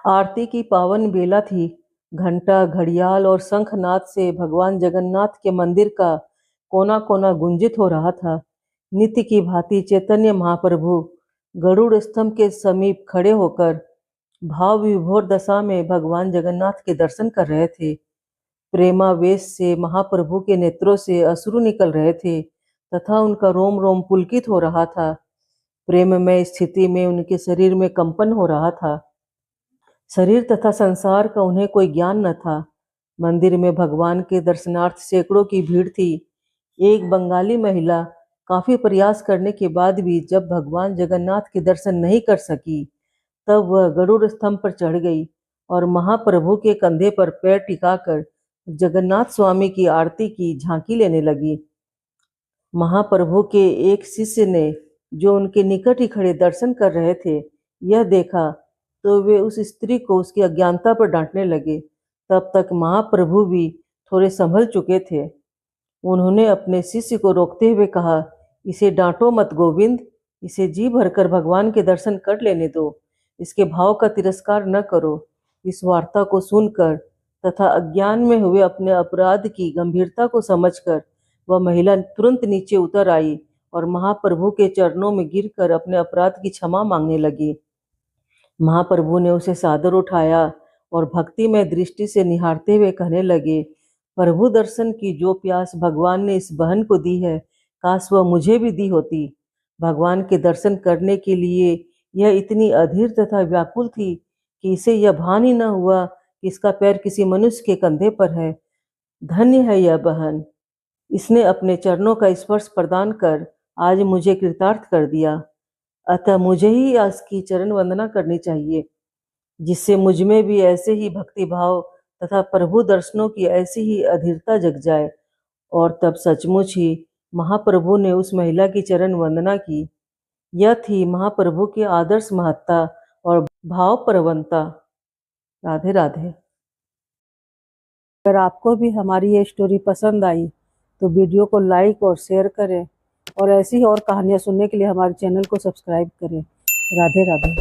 आरती की पावन बेला थी। घंटा, घड़ियाल और शंखनाद से भगवान जगन्नाथ के मंदिर का कोना कोना गुंजित हो रहा था। नित्य की भांति चैतन्य महाप्रभु गरुड़ स्तंभ के समीप खड़े होकर भाव विभोर दशा में भगवान जगन्नाथ के दर्शन कर रहे थे। प्रेमावेश से महाप्रभु के नेत्रों से अश्रु निकल रहे थे तथा उनका रोम रोम पुलकित हो रहा था। प्रेममय स्थिति में उनके शरीर में कंपन हो रहा था। शरीर तथा संसार का उन्हें कोई ज्ञान न था। मंदिर में भगवान के दर्शनार्थ सैकड़ों की भीड़ थी। एक बंगाली महिला काफी प्रयास करने के बाद भी जब भगवान जगन्नाथ के दर्शन नहीं कर सकी, तब वह गरुड़ स्तंभ पर चढ़ गई और महाप्रभु के कंधे पर पैर टिकाकर जगन्नाथ स्वामी की आरती की झांकी लेने लगी। महाप्रभु के एक शिष्य ने, जो उनके निकट ही खड़े दर्शन कर रहे थे, यह देखा तो वे उस स्त्री को उसकी अज्ञानता पर डांटने लगे। तब तक महाप्रभु भी थोड़े संभल चुके थे। उन्होंने अपने शिष्य को रोकते हुए कहा, इसे डांटो मत गोविंद, इसे जी भरकर भगवान के दर्शन कर लेने दो, इसके भाव का तिरस्कार न करो। इस वार्ता को सुनकर तथा अज्ञान में हुए अपने अपराध की गंभीरता को समझकर वह महिला तुरंत नीचे उतर आई और महाप्रभु के चरणों में गिरकर अपने अपराध की क्षमा मांगने लगी। महाप्रभु ने उसे सादर उठाया और भक्तिमय दृष्टि से निहारते हुए कहने लगे, प्रभु दर्शन की जो प्यास भगवान ने इस बहन को दी है, काश वह मुझे भी दी होती। भगवान के दर्शन करने के लिए यह इतनी अधीर तथा व्याकुल थी कि इसे यह भान ही न हुआ कि इसका पैर किसी मनुष्य के कंधे पर है। धन्य है यह बहन, इसने अपने चरणों का स्पर्श प्रदान कर आज मुझे कृतार्थ कर दिया। अतः मुझे ही आज की चरण वंदना करनी चाहिए, जिससे मुझ में भी ऐसे ही भक्ति भाव तथा प्रभु दर्शनों की ऐसी ही अधीरता जग जाए। और तब सचमुच ही महाप्रभु ने उस महिला की चरण वंदना की। यह थी महाप्रभु की आदर्श महत्ता और भाव प्रवणता। राधे राधे। अगर आपको भी हमारी ये स्टोरी पसंद आई तो वीडियो को लाइक और शेयर करें और ऐसी ही और कहानियाँ सुनने के लिए हमारे चैनल को सब्सक्राइब करें। राधे राधे।